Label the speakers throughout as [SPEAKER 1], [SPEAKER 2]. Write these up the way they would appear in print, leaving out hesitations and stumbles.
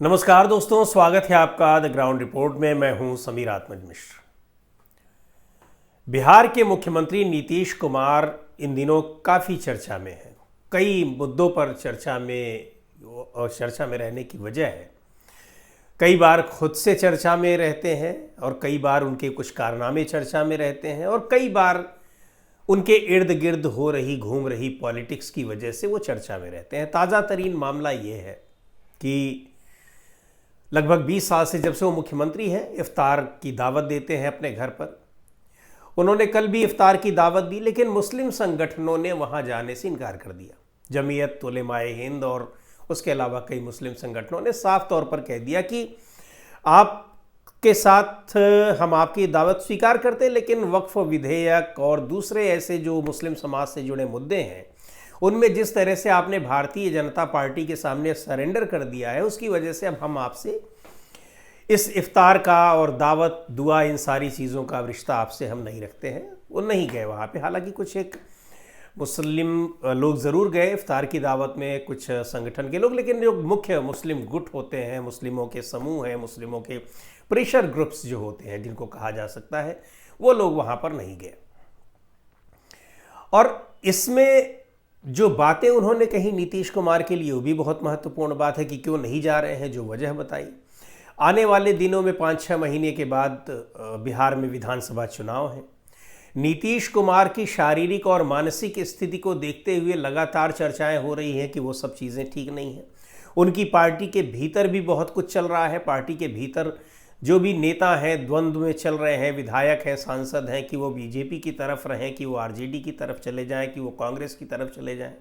[SPEAKER 1] नमस्कार दोस्तों, स्वागत है आपका द ग्राउंड रिपोर्ट में। मैं हूं समीर आत्मज मिश्र। बिहार के मुख्यमंत्री नीतीश कुमार इन दिनों काफ़ी चर्चा में हैं। कई मुद्दों पर चर्चा में रहने की वजह है, कई बार खुद से चर्चा में रहते हैं और कई बार उनके कुछ कारनामे चर्चा में रहते हैं और कई बार उनके इर्द गिर्द घूम रही पॉलिटिक्स की वजह से वो चर्चा में रहते हैं। ताज़ा तरीन मामला ये है कि लगभग 20 साल से जब से वो मुख्यमंत्री हैं, इफ्तार की दावत देते हैं अपने घर पर। उन्होंने कल भी इफ्तार की दावत दी, लेकिन मुस्लिम संगठनों ने वहां जाने से इनकार कर दिया। जमीयत उलेमाए हिंद और उसके अलावा कई मुस्लिम संगठनों ने साफ तौर पर कह दिया कि आपके साथ हम आपकी दावत स्वीकार करते हैं, लेकिन वक्फ विधेयक और दूसरे ऐसे जो मुस्लिम समाज से जुड़े मुद्दे हैं उनमें जिस तरह से आपने भारतीय जनता पार्टी के सामने सरेंडर कर दिया है, उसकी वजह से अब हम आपसे इस इफ्तार का और दावत दुआ इन सारी चीज़ों का रिश्ता आपसे हम नहीं रखते हैं। वो नहीं गए वहाँ पे। हालांकि कुछ एक मुस्लिम लोग ज़रूर गए इफ्तार की दावत में, कुछ संगठन के लोग, लेकिन जो मुख्य मुस्लिम गुट होते हैं, मुस्लिमों के समूह हैं, मुस्लिमों के प्रेशर ग्रुप्स जो होते हैं जिनको कहा जा सकता है, वो लोग वहाँ पर नहीं गए। और इसमें जो बातें उन्होंने कही नीतीश कुमार के लिए, वो भी बहुत महत्वपूर्ण बात है कि क्यों नहीं जा रहे हैं, जो वजह बताई। आने वाले दिनों में 5-6 महीने के बाद बिहार में विधानसभा चुनाव है। नीतीश कुमार की शारीरिक और मानसिक स्थिति को देखते हुए लगातार चर्चाएं हो रही हैं कि वो सब चीज़ें ठीक नहीं हैं। उनकी पार्टी के भीतर भी बहुत कुछ चल रहा है। पार्टी के भीतर जो भी नेता हैं द्वंद्व में चल रहे हैं, विधायक हैं, सांसद हैं, कि वो बीजेपी की तरफ रहें, कि वो आरजेडी की तरफ चले जाएं, कि वो कांग्रेस की तरफ चले जाएं,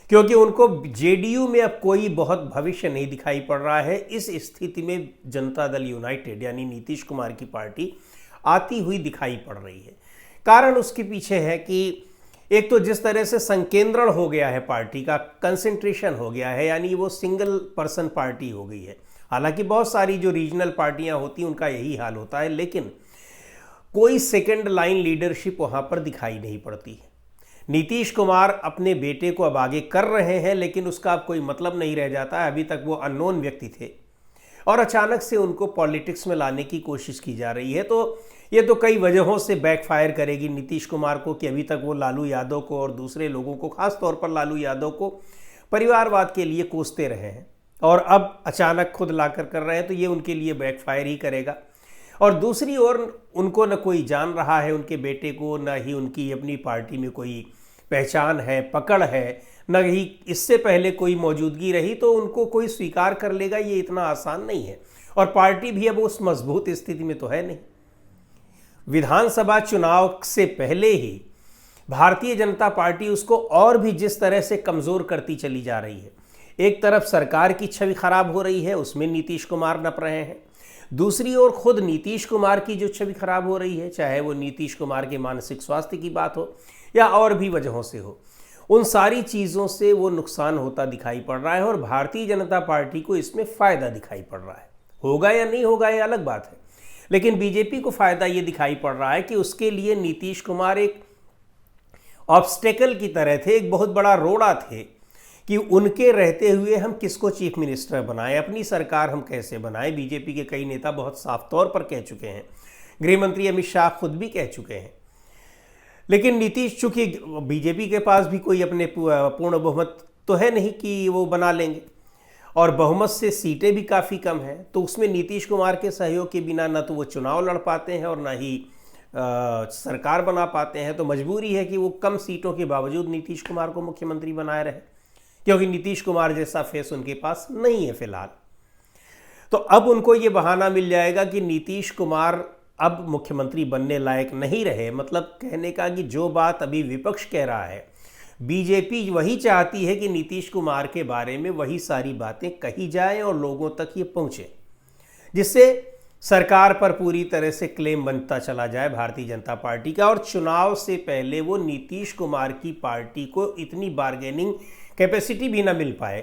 [SPEAKER 1] क्योंकि उनको जेडीयू में अब कोई बहुत भविष्य नहीं दिखाई पड़ रहा है। इस स्थिति में जनता दल यूनाइटेड यानी नीतीश कुमार की पार्टी आती हुई दिखाई पड़ रही है। कारण उसके पीछे है कि एक तो जिस तरह से संकेंद्रण हो गया है पार्टी का, कंसंट्रेशन हो गया है, यानी वो सिंगल पर्सन पार्टी हो गई है। हालांकि बहुत सारी जो रीजनल पार्टियां होती हैं उनका यही हाल होता है, लेकिन कोई सेकंड लाइन लीडरशिप वहां पर दिखाई नहीं पड़ती है। नीतीश कुमार अपने बेटे को अब आगे कर रहे हैं, लेकिन उसका अब कोई मतलब नहीं रह जाता है। अभी तक वो अननोन व्यक्ति थे और अचानक से उनको पॉलिटिक्स में लाने की कोशिश की जा रही है। तो ये तो कई वजहों से बैकफायर करेगी नीतीश कुमार को, कि अभी तक वो लालू यादव को और दूसरे लोगों को, खास तौर पर लालू यादव को, परिवारवाद के लिए कोसते रहे हैं और अब अचानक खुद लाकर कर रहे हैं, तो ये उनके लिए बैकफायर ही करेगा। और दूसरी ओर उनको न कोई जान रहा है उनके बेटे को, न ही उनकी अपनी पार्टी में कोई पहचान है, पकड़ है, न ही इससे पहले कोई मौजूदगी रही, तो उनको कोई स्वीकार कर लेगा ये इतना आसान नहीं है। और पार्टी भी अब उस मजबूत स्थिति में तो है नहीं। विधानसभा चुनाव से पहले ही भारतीय जनता पार्टी उसको और भी जिस तरह से कमज़ोर करती चली जा रही है। एक तरफ सरकार की छवि खराब हो रही है, उसमें नीतीश कुमार नप रहे हैं। दूसरी ओर खुद नीतीश कुमार की जो छवि खराब हो रही है, चाहे वो नीतीश कुमार के मानसिक स्वास्थ्य की बात हो या और भी वजहों से हो, उन सारी चीज़ों से वो नुकसान होता दिखाई पड़ रहा है और भारतीय जनता पार्टी को इसमें फ़ायदा दिखाई पड़ रहा है। होगा या नहीं होगा ये अलग बात है, लेकिन बीजेपी को फ़ायदा ये दिखाई पड़ रहा है कि उसके लिए नीतीश कुमार एक ऑब्स्टेकल की तरह थे, एक बहुत बड़ा रोड़ा थे कि उनके रहते हुए हम किसको चीफ मिनिस्टर बनाएं, अपनी सरकार हम कैसे बनाएं। बीजेपी के कई नेता बहुत साफ तौर पर कह चुके हैं, गृह मंत्री अमित शाह खुद भी कह चुके हैं। लेकिन नीतीश, चूंकि बीजेपी के पास भी कोई अपने पूर्ण बहुमत तो है नहीं कि वो बना लेंगे, और बहुमत से सीटें भी काफ़ी कम हैं, तो उसमें नीतीश कुमार के सहयोग के बिना न तो वो चुनाव लड़ पाते हैं और न ही सरकार बना पाते हैं। तो मजबूरी है कि वो कम सीटों के बावजूद नीतीश कुमार को मुख्यमंत्री बनाए रहे, क्योंकि नीतीश कुमार जैसा फेस उनके पास नहीं है फिलहाल। तो अब उनको ये बहाना मिल जाएगा कि नीतीश कुमार अब मुख्यमंत्री बनने लायक नहीं रहे। मतलब कहने का कि जो बात अभी विपक्ष कह रहा है, बीजेपी वही चाहती है कि नीतीश कुमार के बारे में वही सारी बातें कही जाए और लोगों तक ये पहुंचे, जिससे सरकार पर पूरी तरह से क्लेम बनता चला जाए भारतीय जनता पार्टी का, और चुनाव से पहले वो नीतीश कुमार की पार्टी को इतनी बार्गेनिंग कैपेसिटी भी ना मिल पाए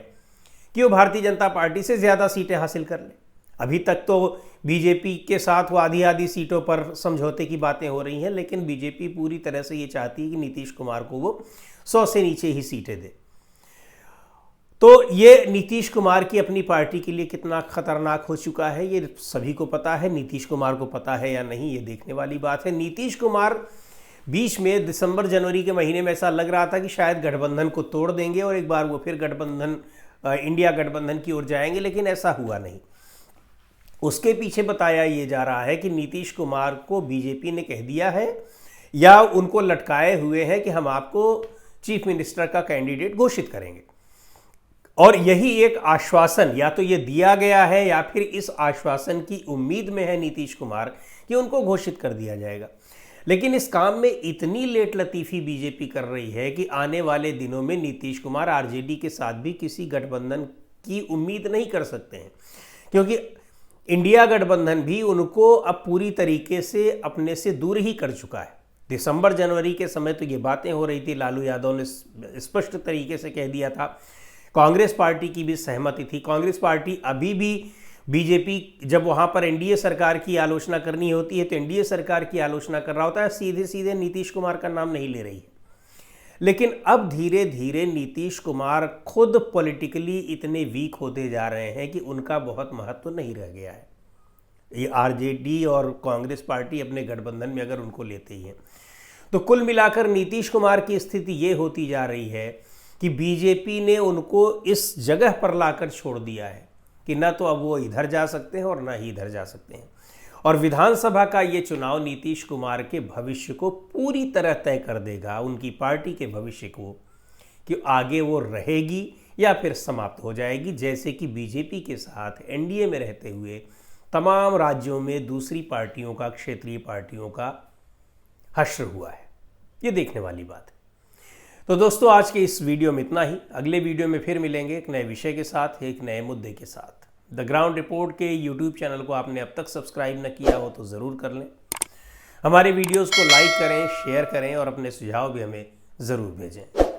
[SPEAKER 1] कि वो भारतीय जनता पार्टी से ज़्यादा सीटें हासिल कर ले। अभी तक तो बीजेपी के साथ वो आधी आधी सीटों पर समझौते की बातें हो रही हैं, लेकिन बीजेपी पूरी तरह से ये चाहती है कि नीतीश कुमार को वो 100 से नीचे ही सीटें दे। तो ये नीतीश कुमार की अपनी पार्टी के लिए कितना खतरनाक हो चुका है ये सभी को पता है। नीतीश कुमार को पता है या नहीं ये देखने वाली बात है। नीतीश कुमार बीच में दिसंबर जनवरी के महीने में ऐसा लग रहा था कि शायद गठबंधन को तोड़ देंगे और एक बार वो फिर गठबंधन इंडिया गठबंधन की ओर जाएंगे, लेकिन ऐसा हुआ नहीं। उसके पीछे बताया ये जा रहा है कि नीतीश कुमार को बीजेपी ने कह दिया है या उनको लटकाए हुए हैं कि हम आपको चीफ मिनिस्टर का कैंडिडेट घोषित करेंगे, और यही एक आश्वासन या तो ये दिया गया है या फिर इस आश्वासन की उम्मीद में है नीतीश कुमार कि उनको घोषित कर दिया जाएगा। लेकिन इस काम में इतनी लेट लतीफ़ी बीजेपी कर रही है कि आने वाले दिनों में नीतीश कुमार आरजेडी के साथ भी किसी गठबंधन की उम्मीद नहीं कर सकते हैं, क्योंकि इंडिया गठबंधन भी उनको अब पूरी तरीके से अपने से दूर ही कर चुका है। दिसंबर जनवरी के समय तो ये बातें हो रही थी, लालू यादव ने स्पष्ट तरीके से कह दिया था, कांग्रेस पार्टी की भी सहमति थी। कांग्रेस पार्टी अभी भी बीजेपी जब वहाँ पर एनडीए सरकार की आलोचना करनी होती है तो एनडीए सरकार की आलोचना कर रहा होता है, सीधे सीधे नीतीश कुमार का नाम नहीं ले रही है। लेकिन अब धीरे धीरे नीतीश कुमार खुद पॉलिटिकली इतने वीक होते जा रहे हैं कि उनका बहुत महत्व नहीं रह गया है। ये आरजेडी और कांग्रेस पार्टी अपने गठबंधन में अगर उनको लेते ही हैं तो कुल मिलाकर नीतीश कुमार की स्थिति ये होती जा रही है कि बीजेपी ने उनको इस जगह पर लाकर छोड़ दिया है कि ना तो अब वो इधर जा सकते हैं और ना ही इधर जा सकते हैं। और विधानसभा का ये चुनाव नीतीश कुमार के भविष्य को पूरी तरह तय कर देगा, उनकी पार्टी के भविष्य को, कि आगे वो रहेगी या फिर समाप्त हो जाएगी, जैसे कि बीजेपी के साथ एनडीए में रहते हुए तमाम राज्यों में दूसरी पार्टियों का, क्षेत्रीय पार्टियों का हश्र हुआ है। ये देखने वाली बात है। तो दोस्तों, आज के इस वीडियो में इतना ही। अगले वीडियो में फिर मिलेंगे एक नए विषय के साथ, एक नए मुद्दे के साथ। द ग्राउंड रिपोर्ट के यूट्यूब चैनल को आपने अब तक सब्सक्राइब न किया हो तो ज़रूर कर लें। हमारे वीडियोस को लाइक करें, शेयर करें और अपने सुझाव भी हमें ज़रूर भेजें।